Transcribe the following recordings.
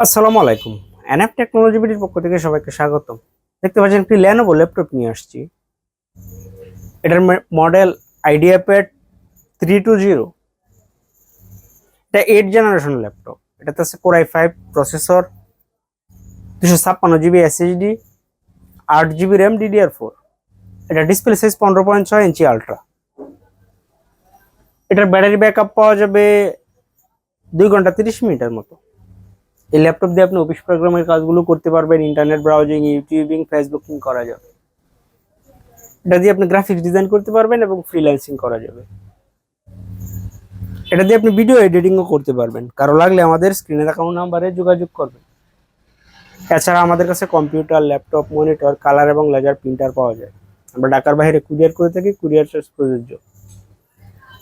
আসসালামু আলাইকুম। NF technology বিডির পক্ষ থেকে সবাইকে স্বাগতম। দেখতে পাচ্ছেন একটি লেনোভো ল্যাপটপ নিয়ে আসছি। এটার মডেল আইডিয়া প্যাড 320। এটা 8 জেনারেশন ল্যাপটপ। এটাতে আছে core i5 processor, 256 GB SSD, 8 GB RAM DDR4। এটা ডিসপ্লে সাইজ 15.6 ইঞ্চি আলট্রা। এটার ব্যাটারি ব্যাকআপ পাওয়া যাবে 2 ঘন্টা 30 মিনিটের মতো। এই ল্যাপটপ দিয়ে আপনি অফিস প্রোগ্রামের কাজগুলো করতে পারবেন, ইন্টারনেট ব্রাউজিং, ইউটিউবিং, ফেসবুকিং করা যাবে। এটা দিয়ে আপনি গ্রাফিক্স ডিজাইন করতে পারবেন এবং ফ্রিল্যান্সিং করা যাবে। এটা দিয়ে আপনি ভিডিও এডিটিংও করতে পারবেন। কারো লাগলে আমাদের স্ক্রিনে দেখা নাম্বারে যোগাযোগ করবেন। এছাড়া আমাদের কাছে কম্পিউটার, ল্যাপটপ, মনিটর, কালার এবং লেজার প্রিন্টার পাওয়া যায়। আমরা ঢাকার বাইরে কুরিয়ার করে থাকি, কুরিয়ার চার্জ প্রযোজ্য।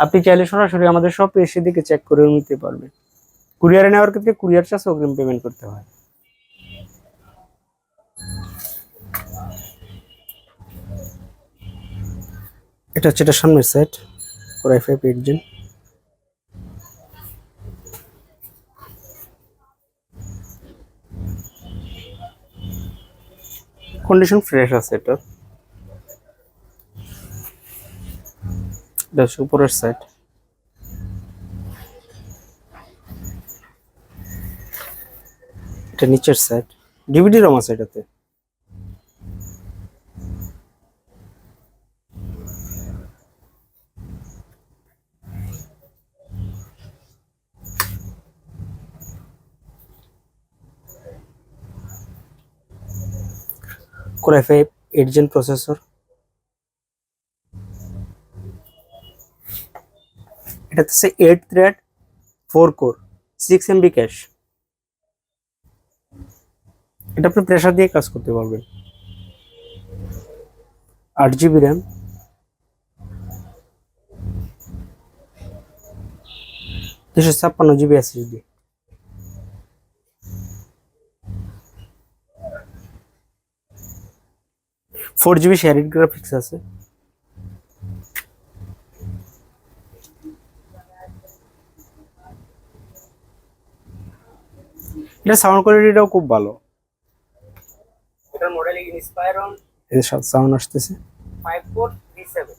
আপনি চাইলে সরাসরি আমাদের শপে এসে দিকে চেক করে নিতে পারবেন। কুরিয়ারে নেওয়ার ক্ষেত্রে কুরিয়ার চার্জ অগ্রিম পেমেন্ট করতে হয়। এটা হচ্ছে এটা সামনের set, core i5 8 gen. Condition fresh আছে এটা। এটা হচ্ছে উপরের সাইড। এটা নিচের সাইড। ডিভিডি রম আছে এটাতে। Core i5 8 gen processor. এটাতে আছে 8 থ্রেড, 4 কোর, 6 MB ক্যাশ। এটা আপনি প্রেসার দিয়ে কাজ করতে পারবেন। 8 GB RAM, 256 GB SSD. 4 GB sharing graphics আছে। এটা সাউন্ড কোয়ালিটিটাও খুব ভালো। এটার মডেল ইনস্পায়রন এর সাথে সাউন্ড আসতেছে 5437।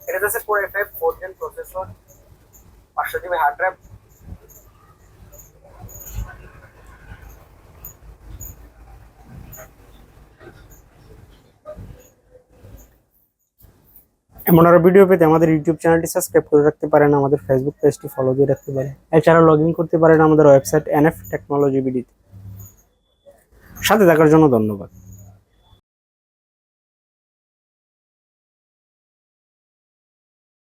এটাতে আছে core i5 4 gen processor, 500 GB hard drive. এমন আরো ভিডিও পেতে আমাদের ইউটিউব চ্যানেলটি সাবস্ক্রাইব করে রাখতে পারেন, আমাদের ফেসবুক পেজটি ফলো দিয়ে রাখতে পারেন। এছাড়া লগ ইন করতে পারেন আমাদের ওয়েবসাইট এনএফ টেকনোলজি বিডি। সাথে থাকার জন্য ধন্যবাদ।